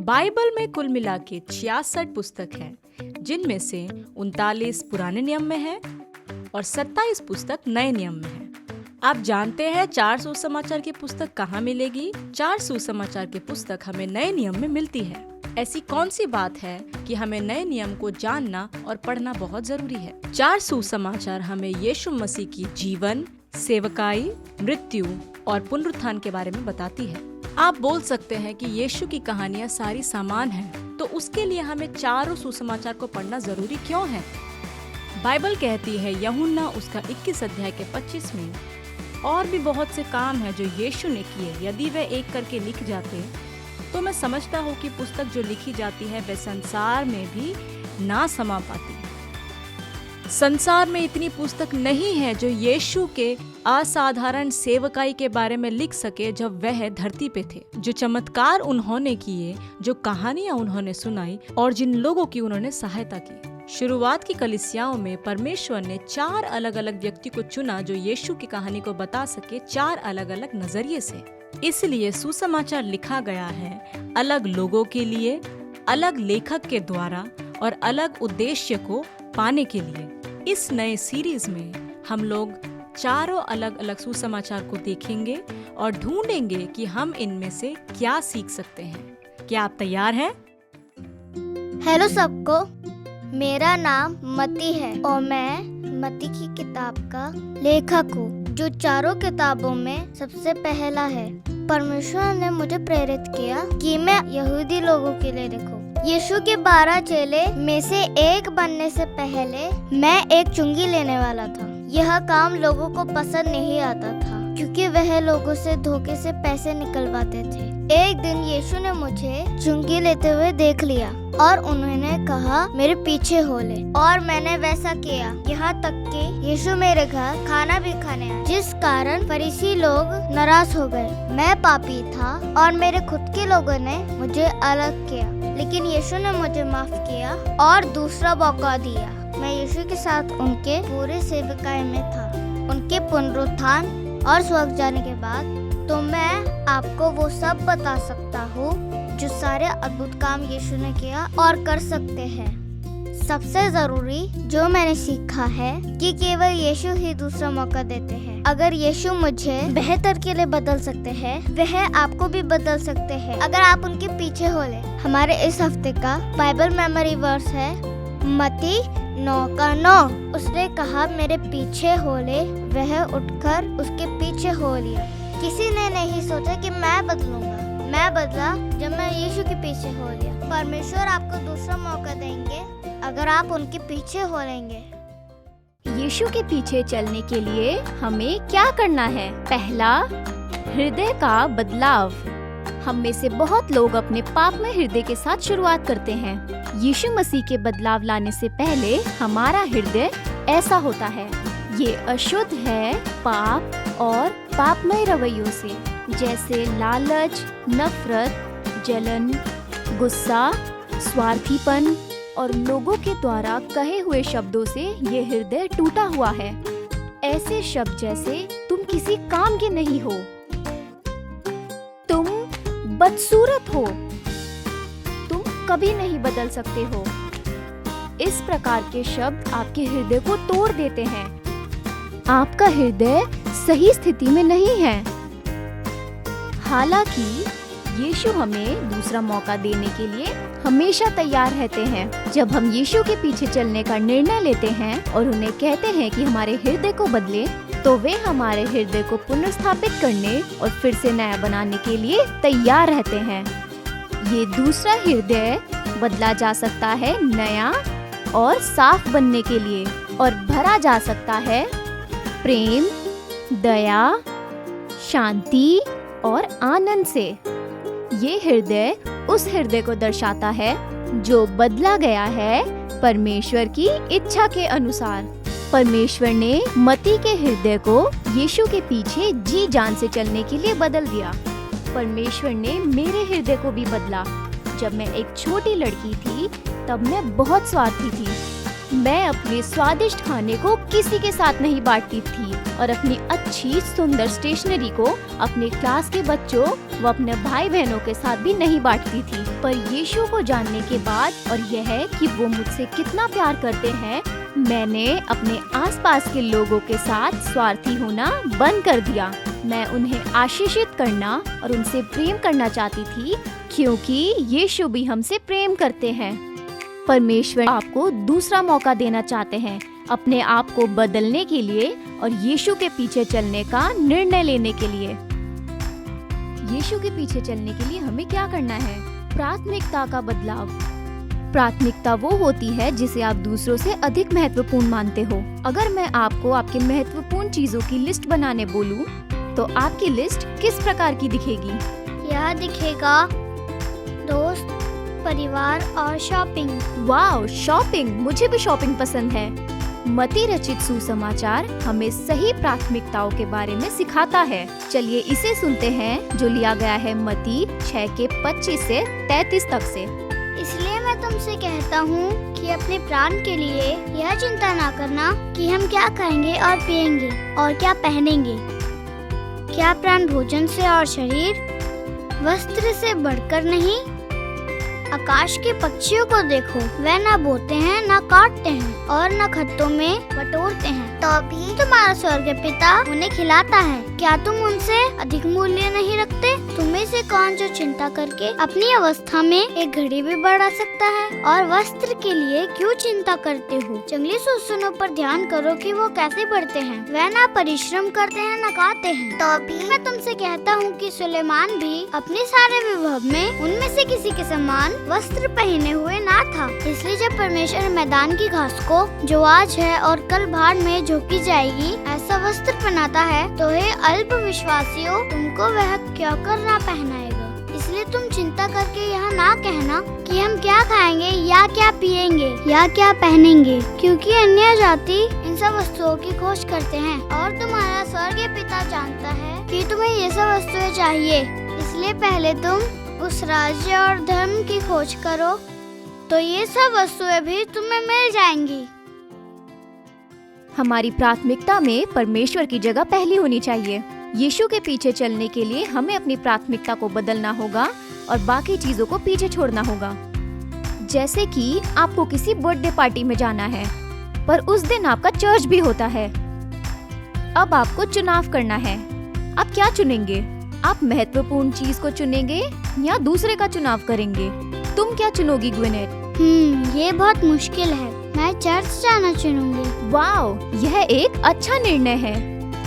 Bible में कुल मिला के 66 पुस्तक हैं, जिनमें से 39 पुराने नियम में है और 27 पुस्तक नए नियम में है। आप जानते हैं 4 सुसमाचार की पुस्तक कहाँ मिलेगी? 4 सुसमाचार की पुस्तक हमें नए नियम में मिलती है। ऐसी कौन सी बात है कि हमें नए नियम को जानना और पढ़ना बहुत जरूरी है? 4 सुसमाचार हमें यीशु मसीह की जीवन, सेवकाई, मृत्यु और पुनरुत्थान के बारे में बताती है। आप बोल सकते हैं कि यीशु की कहानियाँ सारी समान हैं, तो उसके लिए हमें चारों सुसमाचार को पढ़ना जरूरी क्यों है? बाइबल कहती है यूहन्ना उसका 21 अध्याय के 25 में, और भी बहुत से काम है जो यीशु ने किए, यदि वे एक करके लिख जाते तो मैं समझता हूँ कि पुस्तक जो लिखी जाती है वे संसार में भी ना समा पाती। संसार में इतनी पुस्तक नहीं है जो यीशु के असाधारण सेवकाई के बारे में लिख सके जब वह धरती पे थे। जो चमत्कार उन्होंने किए, जो कहानियां उन्होंने सुनाई और जिन लोगों की उन्होंने सहायता की। शुरुआत की कलीसियाओं में परमेश्वर ने 4 अलग अलग व्यक्ति को चुना जो यीशु की कहानी को बता सके 4 अलग अलग नजरिए से। इसलिए सुसमाचार लिखा गया है अलग लोगों के लिए, अलग लेखक के द्वारा और अलग उद्देश्य को पाने के लिए। इस नए सीरीज में हम लोग चारों अलग अलग सुसमाचार को देखेंगे और ढूंढेंगे कि हम इनमें से क्या सीख सकते हैं। क्या आप तैयार हैं? हेलो सबको, मेरा नाम मती है और मैं मती की किताब का लेखक हूँ, जो चारों किताबों में सबसे पहला है। परमेश्वर ने मुझे प्रेरित किया कि मैं यहूदी लोगों के लिए लिखूं। यीशु के 12 चेले में से एक बनने से पहले मैं एक चुंगी लेने वाला था। यह काम लोगों को पसंद नहीं आता था, क्योंकि वह लोगों से धोखे से पैसे निकलवाते थे। एक दिन यीशु ने मुझे चुंगी लेते हुए देख लिया और उन्होंने कहा, मेरे पीछे हो ले। और मैंने वैसा किया, यहाँ तक कि यीशु मेरे घर खाना भी खाने आए, जिस कारण फरीसी लोग नाराज हो गए। मैं पापी था और मेरे खुद के लोगों ने मुझे अलग किया, लेकिन यीशु ने मुझे माफ किया और दूसरा मौका दिया। मैं यीशु के साथ उनके पूरे सेवकाई में था। उनके पुनरुत्थान और स्वर्ग जाने के बाद तो मैं आपको वो सब बता सकता हूँ जो सारे अद्भुत काम यीशु ने किया और कर सकते हैं। सबसे जरूरी जो मैंने सीखा है कि केवल यीशु ही दूसरा मौका देते हैं। अगर यीशु मुझे बेहतर के लिए बदल सकते हैं, वह आपको भी बदल सकते हैं अगर आप उनके पीछे हो ले। हमारे इस हफ्ते का बाइबल मेमोरी वर्स है मती 9:9। उसने कहा, मेरे पीछे हो ले। वह उठकर उसके पीछे हो लिया। किसी ने नहीं सोचा कि मैं बदलूंगा। मैं बदला जब मैं यीशु के पीछे हो लिया। परमेश्वर आपको दूसरा मौका देंगे अगर आप उनके पीछे हो लेंगे। यीशु के पीछे चलने के लिए हमें क्या करना है? पहला, हृदय का बदलाव। हम में से बहुत लोग अपने पापमय हृदय के साथ शुरुआत करते हैं। यीशु मसीह के बदलाव लाने से पहले हमारा हृदय ऐसा होता है। ये अशुद्ध है पाप और पापमय रवैयों से, जैसे लालच, नफरत, जलन, गुस्सा, स्वार्थीपन और लोगों के द्वारा कहे हुए शब्दों से ये हृदय टूटा हुआ है। ऐसे शब्द जैसे तुम किसी काम के नहीं हो, तुम बदसूरत हो, तुम कभी नहीं बदल सकते हो। इस प्रकार के शब्द आपके हृदय को तोड़ देते हैं। आपका हृदय सही स्थिति में नहीं है। हालांकि यीशु हमें दूसरा मौका देने के लिए हमेशा तैयार रहते हैं। जब हम यीशु के पीछे चलने का निर्णय लेते हैं और उन्हें कहते हैं कि हमारे हृदय को बदले, तो वे हमारे हृदय को पुनर्स्थापित करने और फिर से नया बनाने के लिए तैयार रहते हैं। ये दूसरा हृदय बदला जा सकता है नया और साफ बनने के लिए, और भरा जा सकता है प्रेम, दया, शांति और आनंद से। ये हृदय उस हृदय को दर्शाता है जो बदला गया है परमेश्वर की इच्छा के अनुसार। परमेश्वर ने मती के हृदय को यीशु के पीछे जी जान से चलने के लिए बदल दिया। परमेश्वर ने मेरे हृदय को भी बदला। जब मैं एक छोटी लड़की थी तब मैं बहुत स्वार्थी थी। मैं अपने स्वादिष्ट खाने को किसी के साथ नहीं बांटती थी और अपनी अच्छी सुंदर स्टेशनरी को अपने क्लास के बच्चों व अपने भाई बहनों के साथ भी नहीं बांटती थी। पर यीशु को जानने के बाद और यह कि वो मुझसे कितना प्यार करते हैं, मैंने अपने आसपास के लोगों के साथ स्वार्थी होना बंद कर दिया। मैं उन्हें आशीषित करना और उनसे प्रेम करना चाहती थी, क्योंकि यीशु भी हमसे प्रेम करते हैं। परमेश्वर आपको दूसरा मौका देना चाहते हैं अपने आप को बदलने के लिए और यीशु के पीछे चलने का निर्णय लेने के लिए। यीशु के पीछे चलने के लिए हमें क्या करना है? प्राथमिकता का बदलाव। प्राथमिकता वो होती है जिसे आप दूसरों से अधिक महत्वपूर्ण मानते हो। अगर मैं आपको आपके महत्वपूर्ण चीजों की लिस्ट बनाने बोलूं, तो आपकी लिस्ट किस प्रकार की दिखेगी? यह दिखेगा दोस्त, परिवार और शॉपिंग। वाह, शॉपिंग! मुझे भी शॉपिंग पसंद है। मती रचित सुसमाचार हमें सही प्राथमिकताओं के बारे में सिखाता है। चलिए इसे सुनते हैं, जो लिया गया है मती 6 के 25 से 33 तक से। इसलिए मैं तुमसे कहता हूँ कि अपने प्राण के लिए यह चिंता ना करना कि हम क्या खाएंगे और पिएंगे और क्या पहनेंगे। क्या प्राण भोजन से और शरीर वस्त्र से बढ़कर नहीं? आकाश के पक्षियों को देखो, वे ना बोते हैं, ना काटते हैं और ना खत्तों में बटोरते हैं, तो भी तुम्हारा स्वर्ग पिता उन्हें खिलाता है। क्या तुम उनसे अधिक मूल्य नहीं रखते? तुम्हें से कौन जो चिंता करके अपनी अवस्था में एक घड़ी भी बढ़ा सकता है? और वस्त्र के लिए क्यों चिंता करते हो? जंगली सुसुनों पर ध्यान करो कि वो कैसे बढ़ते हैं। वे ना परिश्रम करते हैं, ना गाते हैं, तो भी मैं तुमसे कहता हूँ कि सुलेमान भी अपने सारे विभव में उनमें से किसी के समान वस्त्र पहने हुए ना था। इसलिए जब परमेश्वर मैदान की घास को, जो आज है और कल भाड़ में झोंकी जाएगी, ऐसा वस्त्र पहनाता है, तो हे अल्प विश्वासियों, तुमको वह क्या कर ना पहनाएगा। इसलिए तुम चिंता करके यह ना कहना कि हम क्या खाएंगे या क्या पिएंगे या क्या पहनेंगे, क्योंकि अन्य जाति इन सब वस्तुओं की खोज करते हैं और तुम्हारा स्वर्गीय पिता जानता है कि तुम्हें ये सब वस्तुएं चाहिए। इसलिए पहले तुम उस राज्य और धर्म की खोज करो, तो ये सब वस्तुएं भी तुम्हें मिल जाएंगी। हमारी प्राथमिकता में परमेश्वर की जगह पहली होनी चाहिए। यीशु के पीछे चलने के लिए हमें अपनी प्राथमिकता को बदलना होगा और बाकी चीजों को पीछे छोड़ना होगा। जैसे कि आपको किसी बर्थडे पार्टी में जाना है, पर उस दिन आपका चर्च भी होता है। अब आपको चुनाव करना है। आप क्या चुनेंगे? आप महत्वपूर्ण चीज को चुनेंगे या दूसरे का चुनाव करेंगे? तुम क्या चुनोगी ग्विनेट? ये बहुत मुश्किल है। मैं चर्च जाना चुनूंगी। वाओ, यह एक अच्छा निर्णय है।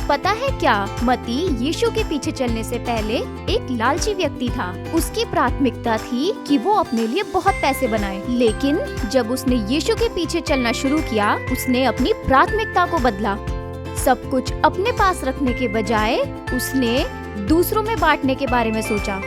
पता है क्या, मती यीशु के पीछे चलने से पहले एक लालची व्यक्ति था। उसकी प्राथमिकता थी कि वो अपने लिए बहुत पैसे बनाए, लेकिन जब उसने यीशु के पीछे चलना शुरू किया, उसने अपनी प्राथमिकता को बदला। सब कुछ अपने पास रखने के बजाय उसने दूसरों में बांटने के बारे में सोचा।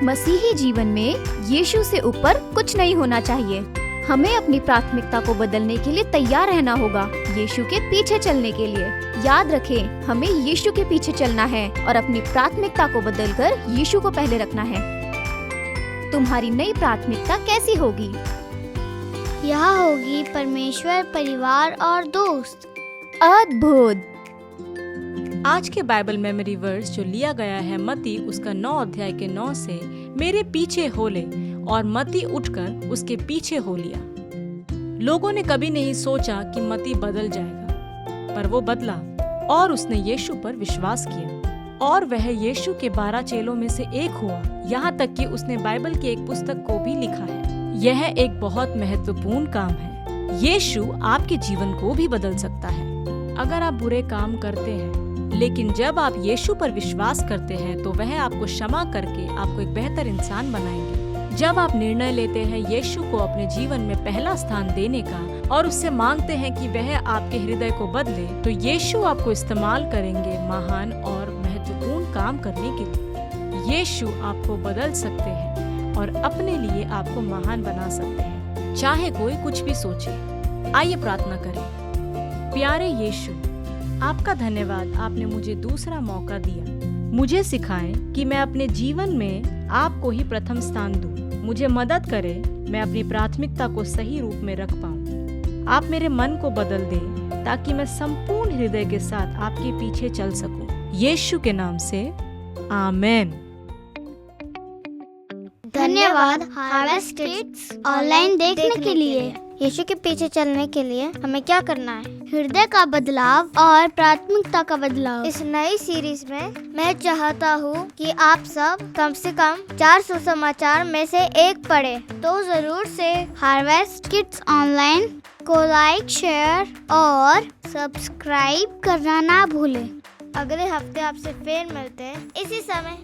मसीही जीवन में यीशु से ऊपर कुछ नहीं होना चाहिए। हमें अपनी प्राथमिकता को बदलने के लिए तैयार रहना होगा, यीशु के पीछे चलने के लिए। याद रखें, हमें यीशु के पीछे चलना है और अपनी प्राथमिकता को बदलकर यीशु को पहले रखना है। तुम्हारी नई प्राथमिकता कैसी होगी? यह होगी परमेश्वर, परिवार और दोस्त। अद्भुत। आज के बाइबल मेमोरी वर्स जो लिया गया है मत्ती उसका 9 अध्याय के 9 से, मेरे पीछे हो ले, और मत्ती उठकर उसके पीछे हो लिया। लोगों ने कभी नहीं सोचा कि मत्ती बदल जाएगा, पर वो बदला और उसने यीशु पर विश्वास किया और वह यीशु के 12 चेलों में से एक हुआ। यहाँ तक कि उसने बाइबल की एक पुस्तक को भी लिखा है। यह एक बहुत महत्वपूर्ण काम है। यीशु आपके जीवन को भी बदल सकता है। अगर आप बुरे काम करते हैं, लेकिन जब आप यीशु पर विश्वास करते हैं, तो वह आपको क्षमा करके आपको एक बेहतर इंसान बनाएंगे। जब आप निर्णय लेते हैं यीशु को अपने जीवन में पहला स्थान देने का और उससे मांगते हैं कि वह आपके हृदय को बदले, तो यीशु आपको इस्तेमाल करेंगे महान और महत्वपूर्ण काम करने के लिए। यीशु आपको बदल सकते हैं और अपने लिए आपको महान बना सकते हैं, चाहे कोई कुछ भी सोचे। आइए प्रार्थना करें। प्यारे यीशु, आपका धन्यवाद, आपने मुझे दूसरा मौका दिया। मुझे सिखाएं कि मैं अपने जीवन में आपको ही प्रथम स्थान दूं। मुझे मदद करें मैं अपनी प्राथमिकता को सही रूप में रख पाऊं। आप मेरे मन को बदल दें ताकि मैं संपूर्ण हृदय के साथ आपके पीछे चल सकूं। यीशु के नाम से आमीन। धन्यवाद हार्वेस्ट किड्स ऑनलाइन देखने के लिए। यीशु के पीछे चलने के लिए हमें क्या करना है? हृदय का बदलाव और प्राथमिकता का बदलाव। इस नई सीरीज में मैं चाहता हूँ कि आप सब कम से कम 400 समाचार में से एक पढ़े। तो जरूर से हार्वेस्ट किड्स ऑनलाइन को लाइक, शेयर और सब्सक्राइब करना ना भूलें। अगले हफ्ते आपसे फिर मिलते हैं इसी समय।